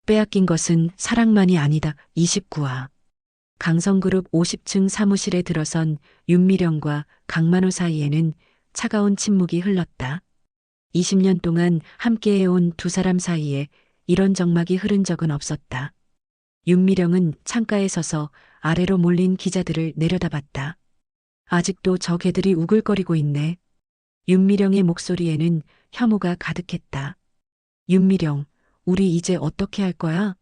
빼앗긴 것은 사랑만이 아니다. 29화. 강성그룹 50층 사무실에 들어선 윤미령과 강만호 사이에는 차가운 침묵이 흘렀다. 20년 동안 함께해온 두 사람 사이에 이런 적막이 흐른 적은 없었다. 윤미령은 창가에 서서 아래로 몰린 기자들을 내려다봤다. 아직도 저 개들이 우글거리고 있네. 윤미령의 목소리에는 혐오가 가득했다. 윤미령, 우리 이제 어떻게 할 거야?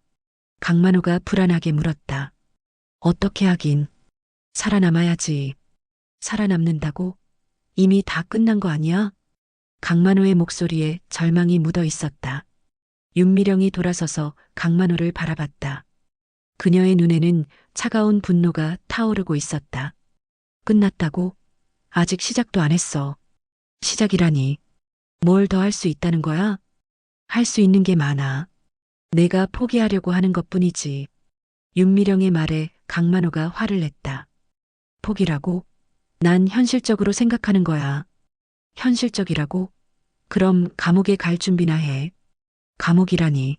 강만호가 불안하게 물었다. 어떻게 하긴. 살아남아야지. 살아남는다고? 이미 다 끝난 거 아니야? 강만호의 목소리에 절망이 묻어 있었다. 윤미령이 돌아서서 강만호를 바라봤다. 그녀의 눈에는 차가운 분노가 타오르고 있었다. 끝났다고? 아직 시작도 안 했어. 시작이라니. 뭘 더 할 수 있다는 거야? 할 수 있는 게 많아. 내가 포기하려고 하는 것뿐이지. 윤미령의 말에 강만호가 화를 냈다. 포기라고? 난 현실적으로 생각하는 거야. 현실적이라고? 그럼 감옥에 갈 준비나 해. 감옥이라니.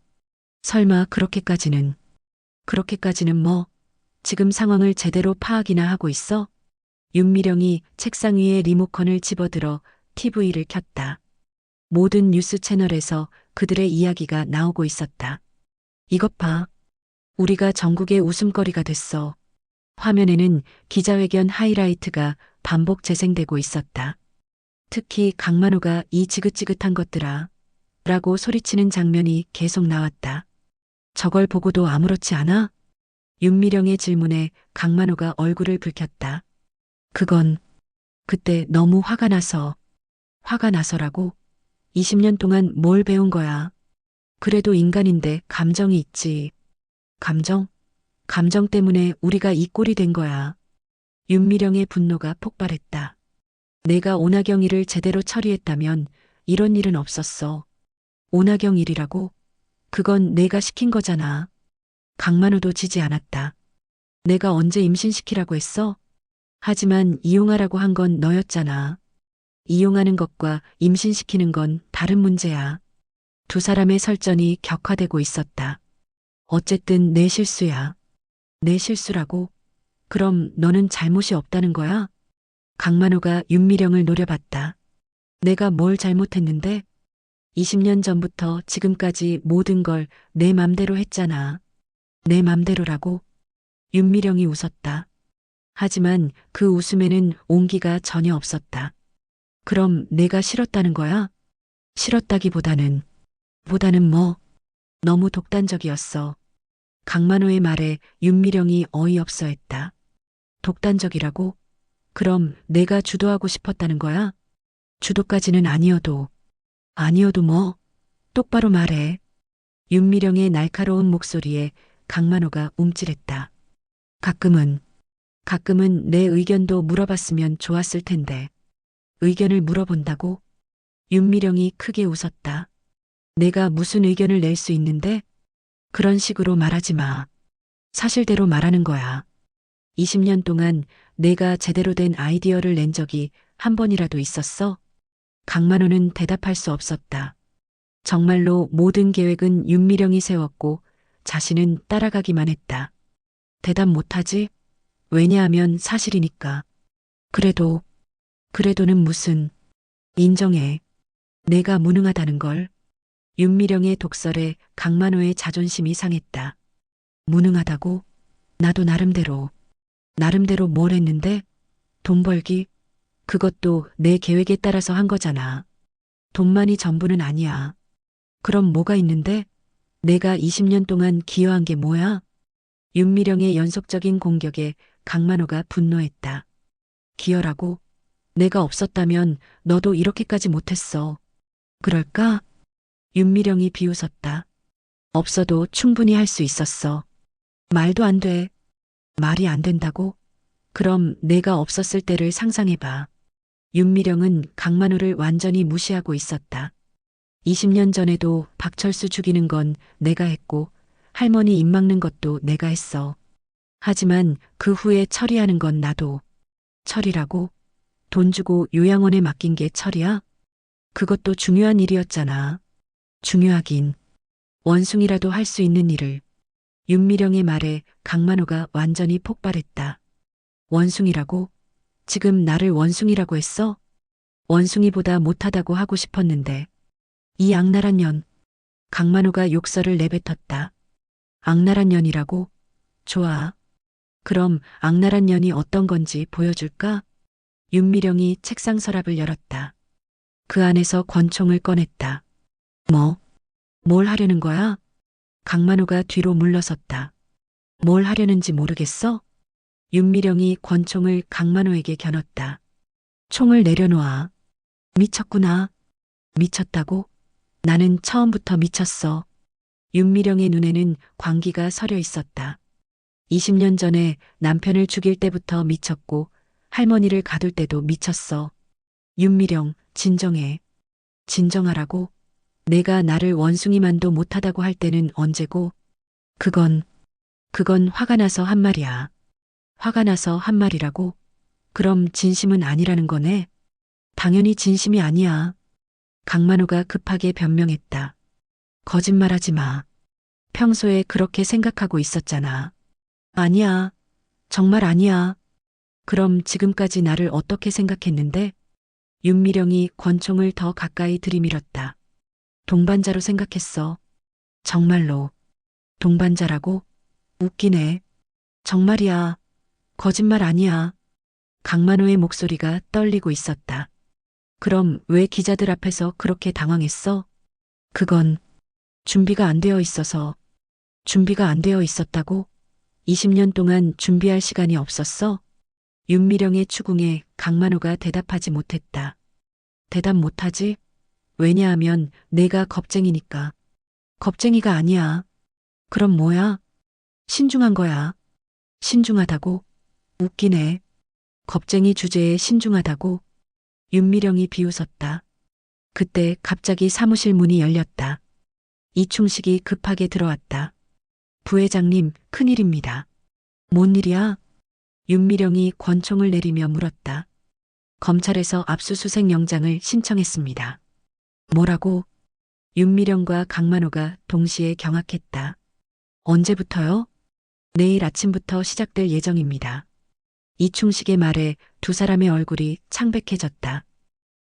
설마 그렇게까지는. 그렇게까지는 뭐? 지금 상황을 제대로 파악이나 하고 있어? 윤미령이 책상 위에 리모컨을 집어들어 TV를 켰다. 모든 뉴스 채널에서 그들의 이야기가 나오고 있었다. 이것 봐. 우리가 전국의 웃음거리가 됐어. 화면에는 기자회견 하이라이트가 반복 재생되고 있었다. 특히 강만호가 이 지긋지긋한 것들아 라고 소리치는 장면이 계속 나왔다. 저걸 보고도 아무렇지 않아? 윤미령의 질문에 강만호가 얼굴을 붉혔다. 그건 그때 너무 화가 나서라고? 20년 동안 뭘 배운 거야? 그래도 인간인데 감정이 있지. 감정? 감정 때문에 우리가 이 꼴이 된 거야. 윤미령의 분노가 폭발했다. 내가 오나경 일을 제대로 처리했다면 이런 일은 없었어. 오나경 일이라고? 그건 내가 시킨 거잖아. 강만호도 지지 않았다. 내가 언제 임신시키라고 했어? 하지만 이용하라고 한 건 너였잖아. 이용하는 것과 임신시키는 건 다른 문제야. 두 사람의 설전이 격화되고 있었다. 어쨌든 내 실수야. 내 실수라고? 그럼 너는 잘못이 없다는 거야? 강만호가 윤미령을 노려봤다. 내가 뭘 잘못했는데? 20년 전부터 지금까지 모든 걸 내 맘대로 했잖아. 내 맘대로라고? 윤미령이 웃었다. 하지만 그 웃음에는 온기가 전혀 없었다. 그럼 내가 싫었다는 거야? 싫었다기보다는 뭐? 너무 독단적이었어. 강만호의 말에 윤미령이 어이없어 했다. 독단적이라고? 그럼 내가 주도하고 싶었다는 거야? 주도까지는 아니어도 뭐? 똑바로 말해. 윤미령의 날카로운 목소리에 강만호가 움찔했다. 가끔은 내 의견도 물어봤으면 좋았을 텐데. 의견을 물어본다고? 윤미령이 크게 웃었다. 내가 무슨 의견을 낼 수 있는데? 그런 식으로 말하지 마. 사실대로 말하는 거야. 20년 동안 내가 제대로 된 아이디어를 낸 적이 한 번이라도 있었어? 강만호는 대답할 수 없었다. 정말로 모든 계획은 윤미령이 세웠고 자신은 따라가기만 했다. 대답 못하지? 왜냐하면 사실이니까. 그래도는 무슨. 인정해. 내가 무능하다는 걸. 윤미령의 독설에 강만호의 자존심이 상했다. 무능하다고? 나도 나름대로 뭘 했는데? 돈 벌기? 그것도 내 계획에 따라서 한 거잖아. 돈만이 전부는 아니야. 그럼 뭐가 있는데? 내가 20년 동안 기여한 게 뭐야? 윤미령의 연속적인 공격에 강만호가 분노했다. 기여라고? 내가 없었다면 너도 이렇게까지 못했어. 그럴까? 윤미령이 비웃었다. 없어도 충분히 할 수 있었어. 말도 안 돼. 말이 안 된다고? 그럼 내가 없었을 때를 상상해봐. 윤미령은 강만호를 완전히 무시하고 있었다. 20년 전에도 박철수 죽이는 건 내가 했고 할머니 입 막는 것도 내가 했어. 하지만 그 후에 처리하는 건 나도. 처리라고? 돈 주고 요양원에 맡긴 게 처리야? 그것도 중요한 일이었잖아. 중요하긴. 원숭이라도 할 수 있는 일을. 윤미령의 말에 강만호가 완전히 폭발했다. 원숭이라고? 지금 나를 원숭이라고 했어? 원숭이보다 못하다고 하고 싶었는데. 이 악랄한 년. 강만호가 욕설을 내뱉었다. 악랄한 년이라고? 좋아. 그럼 악랄한 년이 어떤 건지 보여줄까? 윤미령이 책상 서랍을 열었다. 그 안에서 권총을 꺼냈다. 뭐? 뭘 하려는 거야? 강만호가 뒤로 물러섰다. 뭘 하려는지 모르겠어? 윤미령이 권총을 강만호에게 겨눴다. 총을 내려놓아. 미쳤구나. 미쳤다고? 나는 처음부터 미쳤어. 윤미령의 눈에는 광기가 서려 있었다. 20년 전에 남편을 죽일 때부터 미쳤고 할머니를 가둘 때도 미쳤어. 윤미령, 진정해. 진정하라고? 내가 나를 원숭이만도 못하다고 할 때는 언제고? 그건 화가 나서 한 말이야. 화가 나서 한 말이라고? 그럼 진심은 아니라는 거네? 당연히 진심이 아니야. 강만호가 급하게 변명했다. 거짓말하지 마. 평소에 그렇게 생각하고 있었잖아. 아니야. 정말 아니야. 그럼 지금까지 나를 어떻게 생각했는데? 윤미령이 권총을 더 가까이 들이밀었다. 동반자로 생각했어. 정말로. 동반자라고? 웃기네. 정말이야. 거짓말 아니야. 강만호의 목소리가 떨리고 있었다. 그럼 왜 기자들 앞에서 그렇게 당황했어? 그건 준비가 안 되어 있어서. 준비가 안 되어 있었다고? 20년 동안 준비할 시간이 없었어? 윤미령의 추궁에 강만호가 대답하지 못했다. 대답 못하지? 왜냐하면 내가 겁쟁이니까. 겁쟁이가 아니야. 그럼 뭐야? 신중한 거야. 신중하다고? 웃기네. 겁쟁이 주제에 신중하다고? 윤미령이 비웃었다. 그때 갑자기 사무실 문이 열렸다. 이충식이 급하게 들어왔다. 부회장님, 큰일입니다. 뭔 일이야? 윤미령이 권총을 내리며 물었다. 검찰에서 압수수색 영장을 신청했습니다. 뭐라고? 윤미령과 강만호가 동시에 경악했다. 언제부터요? 내일 아침부터 시작될 예정입니다. 이충식의 말에 두 사람의 얼굴이 창백해졌다.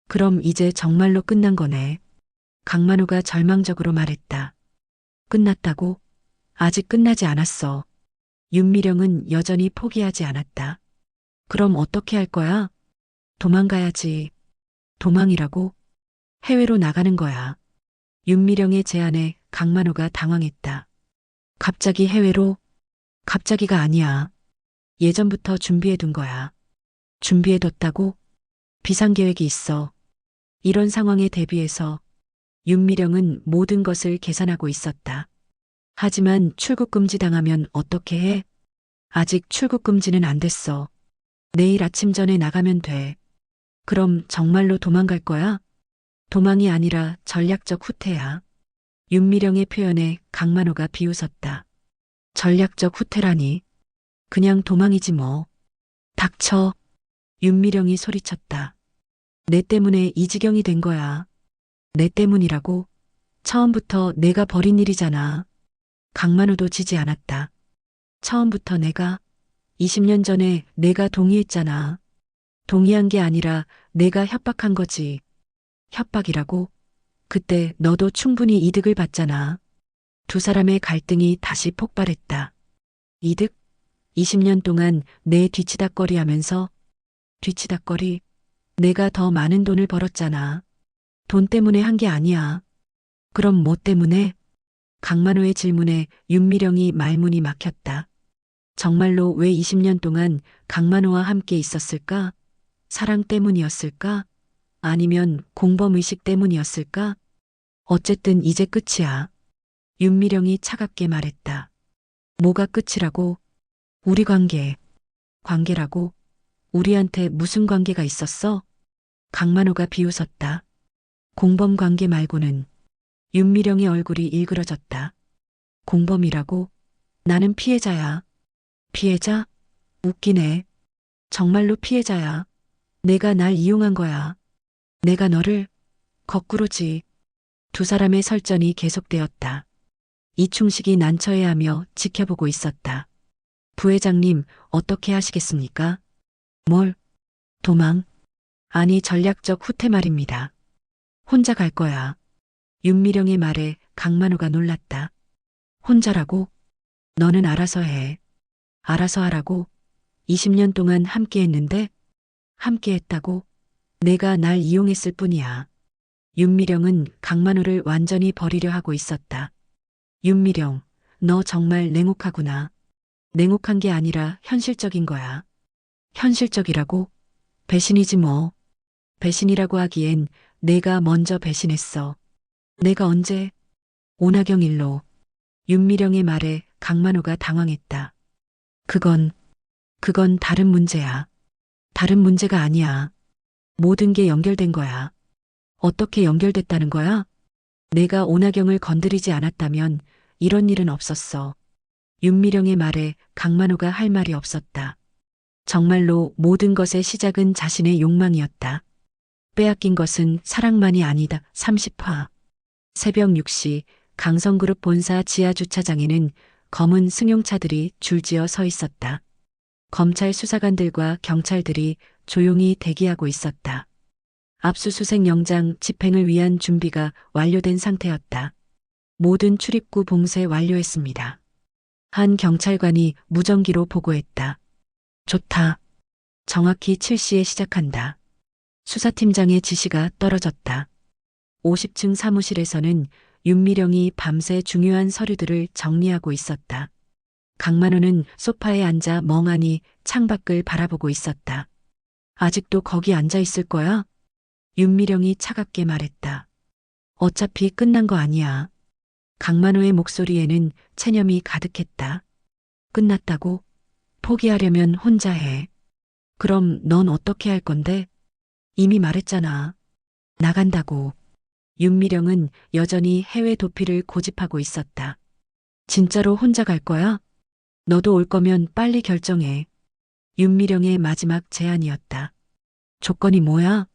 그럼 이제 정말로 끝난 거네. 강만호가 절망적으로 말했다. 끝났다고? 아직 끝나지 않았어. 윤미령은 여전히 포기하지 않았다. 그럼 어떻게 할 거야? 도망가야지. 도망이라고? 해외로 나가는 거야. 윤미령의 제안에 강만호가 당황했다. 갑자기 해외로? 갑자기가 아니야. 예전부터 준비해둔 거야. 준비해뒀다고? 비상계획이 있어. 이런 상황에 대비해서 윤미령은 모든 것을 계산하고 있었다. 하지만 출국금지 당하면 어떻게 해? 아직 출국금지는 안 됐어. 내일 아침 전에 나가면 돼. 그럼 정말로 도망갈 거야? 도망이 아니라 전략적 후퇴야. 윤미령의 표현에 강만호가 비웃었다. 전략적 후퇴라니. 그냥 도망이지 뭐. 닥쳐. 윤미령이 소리쳤다. 내 때문에 이 지경이 된 거야. 내 때문이라고? 처음부터 내가 벌인 일이잖아. 강만호도 지지 않았다. 처음부터 내가 20년 전에 내가 동의했잖아. 동의한 게 아니라 내가 협박한 거지. 협박이라고? 그때 너도 충분히 이득을 봤잖아. 두 사람의 갈등이 다시 폭발했다. 이득? 20년 동안 내 뒤치다꺼리 하면서 뒤치다꺼리? 내가 더 많은 돈을 벌었잖아. 돈 때문에 한 게 아니야. 그럼 뭐 때문에? 강만호의 질문에 윤미령이 말문이 막혔다. 정말로 왜 20년 동안 강만호와 함께 있었을까? 사랑 때문이었을까? 아니면 공범의식 때문이었을까? 어쨌든 이제 끝이야. 윤미령이 차갑게 말했다. 뭐가 끝이라고? 우리 관계. 관계라고? 우리한테 무슨 관계가 있었어? 강만호가 비웃었다. 공범 관계 말고는. 윤미령의 얼굴이 일그러졌다. 공범이라고? 나는 피해자야. 피해자? 웃기네. 정말로 피해자야. 내가 날 이용한 거야. 내가 너를 거꾸로지. 두 사람의 설전이 계속되었다. 이충식이 난처해하며 지켜보고 있었다. 부회장님, 어떻게 하시겠습니까? 뭘? 도망? 아니, 전략적 후퇴 말입니다. 혼자 갈 거야. 윤미령의 말에 강만호가 놀랐다. 혼자라고? 너는 알아서 해. 알아서 하라고? 20년 동안 함께 했는데? 함께 했다고? 내가 날 이용했을 뿐이야. 윤미령은 강만호를 완전히 버리려 하고 있었다. 윤미령, 너 정말 냉혹하구나. 냉혹한 게 아니라 현실적인 거야. 현실적이라고? 배신이지 뭐. 배신이라고 하기엔 내가 먼저 배신했어. 내가 언제? 오나경 일로. 윤미령의 말에 강만호가 당황했다. 그건 다른 문제야. 다른 문제가 아니야. 모든 게 연결된 거야. 어떻게 연결됐다는 거야? 내가 오나경을 건드리지 않았다면 이런 일은 없었어. 윤미령의 말에 강만호가 할 말이 없었다. 정말로 모든 것의 시작은 자신의 욕망이었다. 빼앗긴 것은 사랑만이 아니다. 30화. 새벽 6시 강성그룹 본사 지하주차장에는 검은 승용차들이 줄지어 서 있었다. 검찰 수사관들과 경찰들이 조용히 대기하고 있었다. 압수수색 영장 집행을 위한 준비가 완료된 상태였다. 모든 출입구 봉쇄 완료했습니다. 한 경찰관이 무전기로 보고했다. 좋다. 정확히 7시에 시작한다. 수사팀장의 지시가 떨어졌다. 50층 사무실에서는 윤미령이 밤새 중요한 서류들을 정리하고 있었다. 강만호는 소파에 앉아 멍하니 창밖을 바라보고 있었다. 아직도 거기 앉아 있을 거야? 윤미령이 차갑게 말했다. 어차피 끝난 거 아니야. 강만호의 목소리에는 체념이 가득했다. 끝났다고? 포기하려면 혼자 해. 그럼 넌 어떻게 할 건데? 이미 말했잖아. 나간다고. 윤미령은 여전히 해외 도피를 고집하고 있었다. 진짜로 혼자 갈 거야? 너도 올 거면 빨리 결정해. 윤미령의 마지막 제안이었다. 조건이 뭐야?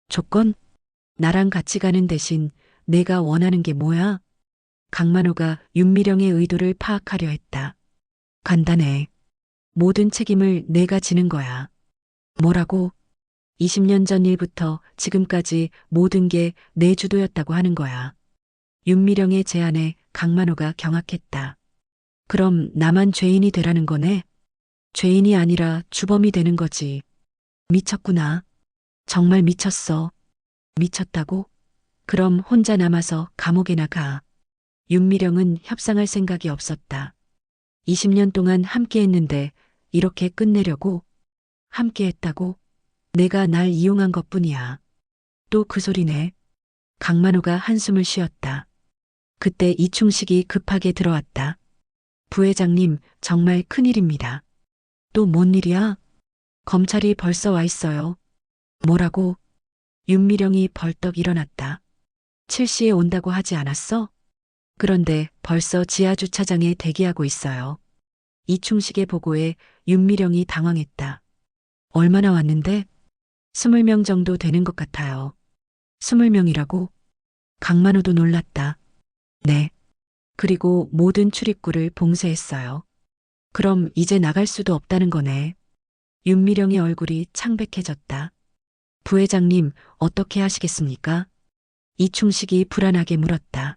조건? 나랑 같이 가는 대신 내가 원하는 게 뭐야? 강만호가 윤미령의 의도를 파악하려 했다. 간단해. 모든 책임을 내가 지는 거야. 뭐라고? 20년 전 일부터 지금까지 모든 게 내 주도였다고 하는 거야. 윤미령의 제안에 강만호가 경악했다. 그럼 나만 죄인이 되라는 거네? 죄인이 아니라 주범이 되는 거지. 미쳤구나. 정말 미쳤어. 미쳤다고? 그럼 혼자 남아서 감옥에나 가. 윤미령은 협상할 생각이 없었다. 20년 동안 함께 했는데 이렇게 끝내려고? 함께 했다고? 내가 날 이용한 것뿐이야. 또 그 소리네. 강만호가 한숨을 쉬었다. 그때 이충식이 급하게 들어왔다. 부회장님, 정말 큰일입니다. 또 뭔 일이야? 검찰이 벌써 와 있어요. 뭐라고? 윤미령이 벌떡 일어났다. 7시에 온다고 하지 않았어? 그런데 벌써 지하주차장에 대기하고 있어요. 이충식의 보고에 윤미령이 당황했다. 얼마나 왔는데? 20명 정도 되는 것 같아요. 20명이라고? 강만호도 놀랐다. 네. 그리고 모든 출입구를 봉쇄했어요. 그럼 이제 나갈 수도 없다는 거네. 윤미령의 얼굴이 창백해졌다. 부회장님, 어떻게 하시겠습니까? 이충식이 불안하게 물었다.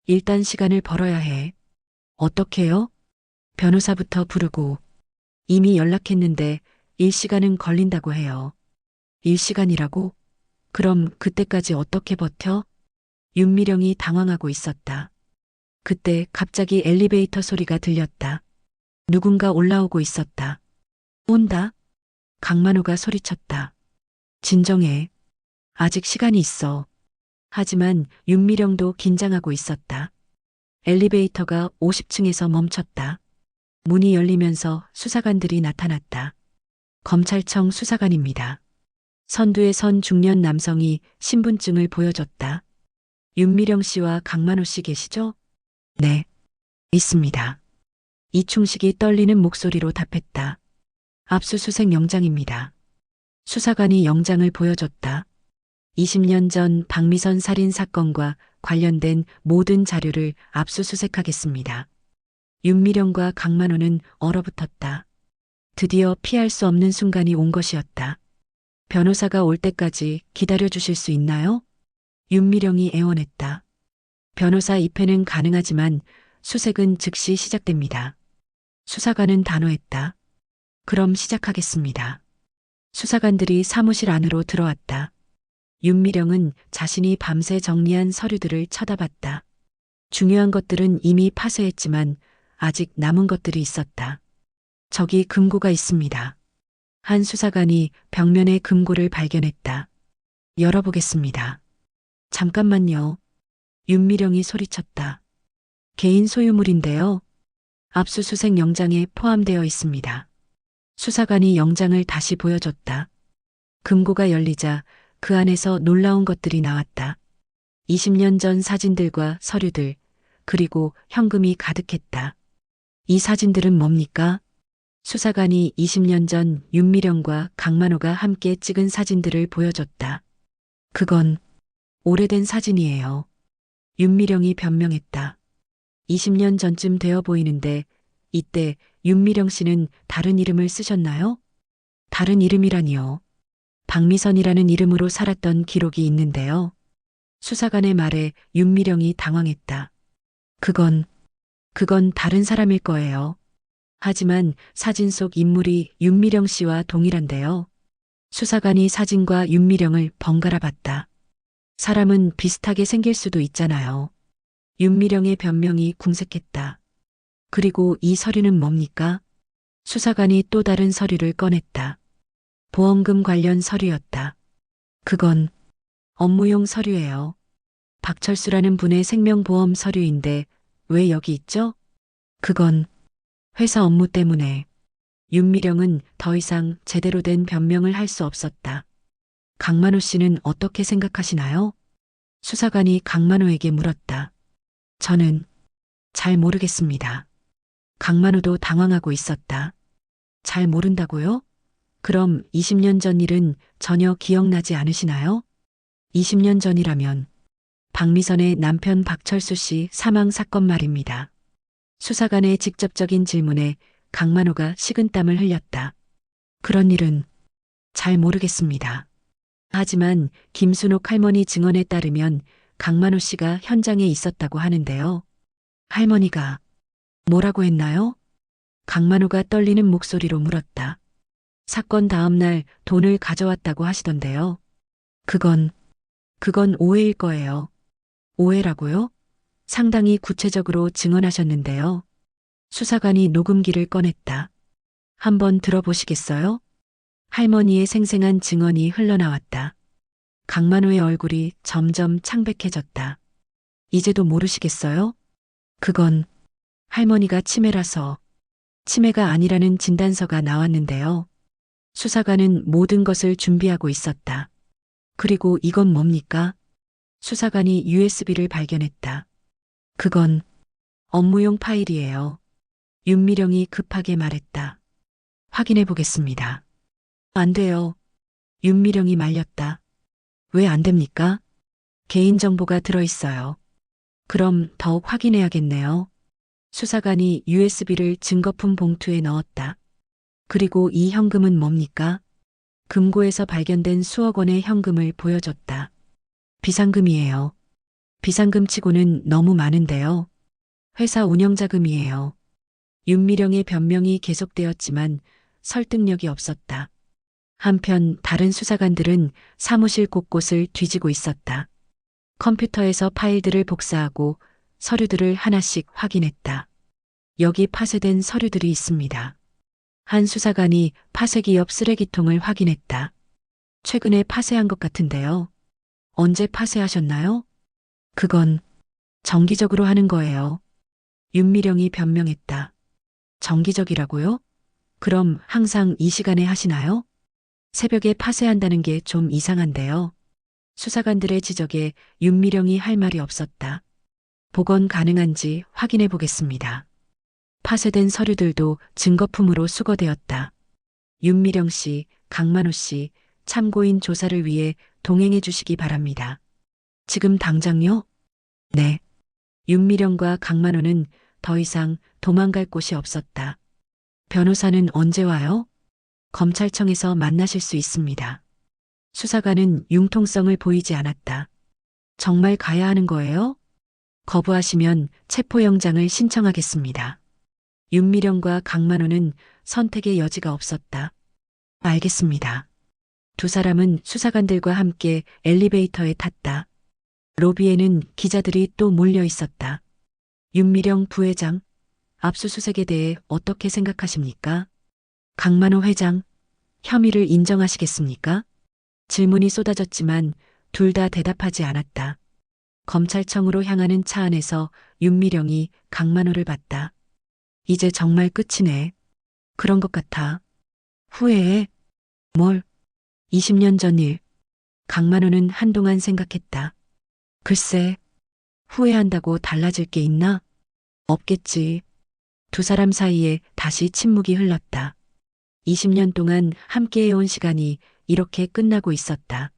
일단 시간을 벌어야 해. 어떻게요? 변호사부터 부르고. 이미 연락했는데 1시간은 걸린다고 해요. 1시간이라고? 그럼 그때까지 어떻게 버텨? 윤미령이 당황하고 있었다. 그때 갑자기 엘리베이터 소리가 들렸다. 누군가 올라오고 있었다. 온다? 강만호가 소리쳤다. 진정해. 아직 시간이 있어. 하지만 윤미령도 긴장하고 있었다. 엘리베이터가 50층에서 멈췄다. 문이 열리면서 수사관들이 나타났다. 검찰청 수사관입니다. 선두에 선 중년 남성이 신분증을 보여줬다. 윤미령 씨와 강만호 씨 계시죠? 네, 있습니다. 이충식이 떨리는 목소리로 답했다. 압수수색 영장입니다. 수사관이 영장을 보여줬다. 20년 전 박미선 살인 사건과 관련된 모든 자료를 압수수색하겠습니다. 윤미령과 강만호는 얼어붙었다. 드디어 피할 수 없는 순간이 온 것이었다. 변호사가 올 때까지 기다려 주실 수 있나요? 윤미령이 애원했다. 변호사 입회는 가능하지만 수색은 즉시 시작됩니다. 수사관은 단호했다. 그럼 시작하겠습니다. 수사관들이 사무실 안으로 들어왔다. 윤미령은 자신이 밤새 정리한 서류들을 쳐다봤다. 중요한 것들은 이미 파쇄했지만 아직 남은 것들이 있었다. 저기 금고가 있습니다. 한 수사관이 벽면에 금고를 발견했다. 열어보겠습니다. 잠깐만요. 윤미령이 소리쳤다. 개인 소유물인데요. 압수수색 영장에 포함되어 있습니다. 수사관이 영장을 다시 보여줬다. 금고가 열리자 그 안에서 놀라운 것들이 나왔다. 20년 전 사진들과 서류들, 그리고 현금이 가득했다. 이 사진들은 뭡니까? 수사관이 20년 전 윤미령과 강만호가 함께 찍은 사진들을 보여줬다. 그건 오래된 사진이에요. 윤미령이 변명했다. 20년 전쯤 되어 보이는데 이때 윤미령 씨는 다른 이름을 쓰셨나요? 다른 이름이라니요. 박미선이라는 이름으로 살았던 기록이 있는데요. 수사관의 말에 윤미령이 당황했다. 그건 다른 사람일 거예요. 하지만 사진 속 인물이 윤미령 씨와 동일한데요. 수사관이 사진과 윤미령을 번갈아 봤다. 사람은 비슷하게 생길 수도 있잖아요. 윤미령의 변명이 궁색했다. 그리고 이 서류는 뭡니까? 수사관이 또 다른 서류를 꺼냈다. 보험금 관련 서류였다. 그건 업무용 서류예요. 박철수라는 분의 생명보험 서류인데 왜 여기 있죠? 그건 회사 업무 때문에. 윤미령은 더 이상 제대로 된 변명을 할 수 없었다. 강만호 씨는 어떻게 생각하시나요? 수사관이 강만호에게 물었다. 저는 잘 모르겠습니다. 강만호도 당황하고 있었다. 잘 모른다고요? 그럼 20년 전 일은 전혀 기억나지 않으시나요? 20년 전이라면 박미선의 남편 박철수 씨 사망 사건 말입니다. 수사관의 직접적인 질문에 강만호가 식은땀을 흘렸다. 그런 일은 잘 모르겠습니다. 하지만 김순옥 할머니 증언에 따르면 강만호 씨가 현장에 있었다고 하는데요. 할머니가 뭐라고 했나요? 강만호가 떨리는 목소리로 물었다. 사건 다음 날 돈을 가져왔다고 하시던데요. 그건 오해일 거예요. 오해라고요? 상당히 구체적으로 증언하셨는데요. 수사관이 녹음기를 꺼냈다. 한번 들어보시겠어요? 할머니의 생생한 증언이 흘러나왔다. 강만호의 얼굴이 점점 창백해졌다. 이제도 모르시겠어요? 그건 할머니가 치매라서 치매가 아니라는 진단서가 나왔는데요. 수사관은 모든 것을 준비하고 있었다. 그리고 이건 뭡니까? 수사관이 USB를 발견했다. 그건 업무용 파일이에요. 윤미령이 급하게 말했다. 확인해 보겠습니다. 안 돼요. 윤미령이 말렸다. 왜 안 됩니까? 개인정보가 들어있어요. 그럼 더욱 확인해야겠네요. 수사관이 USB를 증거품 봉투에 넣었다. 그리고 이 현금은 뭡니까? 금고에서 발견된 수억 원의 현금을 보여줬다. 비상금이에요. 비상금치고는 너무 많은데요. 회사 운영자금이에요. 윤미령의 변명이 계속되었지만 설득력이 없었다. 한편 다른 수사관들은 사무실 곳곳을 뒤지고 있었다. 컴퓨터에서 파일들을 복사하고 서류들을 하나씩 확인했다. 여기 파쇄된 서류들이 있습니다. 한 수사관이 파쇄기 옆 쓰레기통을 확인했다. 최근에 파쇄한 것 같은데요. 언제 파쇄하셨나요? 그건 정기적으로 하는 거예요. 윤미령이 변명했다. 정기적이라고요? 그럼 항상 이 시간에 하시나요? 새벽에 파쇄한다는 게 좀 이상한데요. 수사관들의 지적에 윤미령이 할 말이 없었다. 복원 가능한지 확인해 보겠습니다. 파쇄된 서류들도 증거품으로 수거되었다. 윤미령 씨, 강만호 씨, 참고인 조사를 위해 동행해 주시기 바랍니다. 지금 당장요? 네. 윤미령과 강만호는 더 이상 도망갈 곳이 없었다. 변호사는 언제 와요? 검찰청에서 만나실 수 있습니다. 수사관은 융통성을 보이지 않았다. 정말 가야 하는 거예요? 거부하시면 체포영장을 신청하겠습니다. 윤미령과 강만호는 선택의 여지가 없었다. 알겠습니다. 두 사람은 수사관들과 함께 엘리베이터에 탔다. 로비에는 기자들이 또 몰려 있었다. 윤미령 부회장, 압수수색에 대해 어떻게 생각하십니까? 강만호 회장, 혐의를 인정하시겠습니까? 질문이 쏟아졌지만 둘 다 대답하지 않았다. 검찰청으로 향하는 차 안에서 윤미령이 강만호를 봤다. 이제 정말 끝이네. 그런 것 같아. 후회해? 뭘? 20년 전 일. 강만호는 한동안 생각했다. 글쎄, 후회한다고 달라질 게 있나? 없겠지. 두 사람 사이에 다시 침묵이 흘렀다. 20년 동안 함께해온 시간이 이렇게 끝나고 있었다.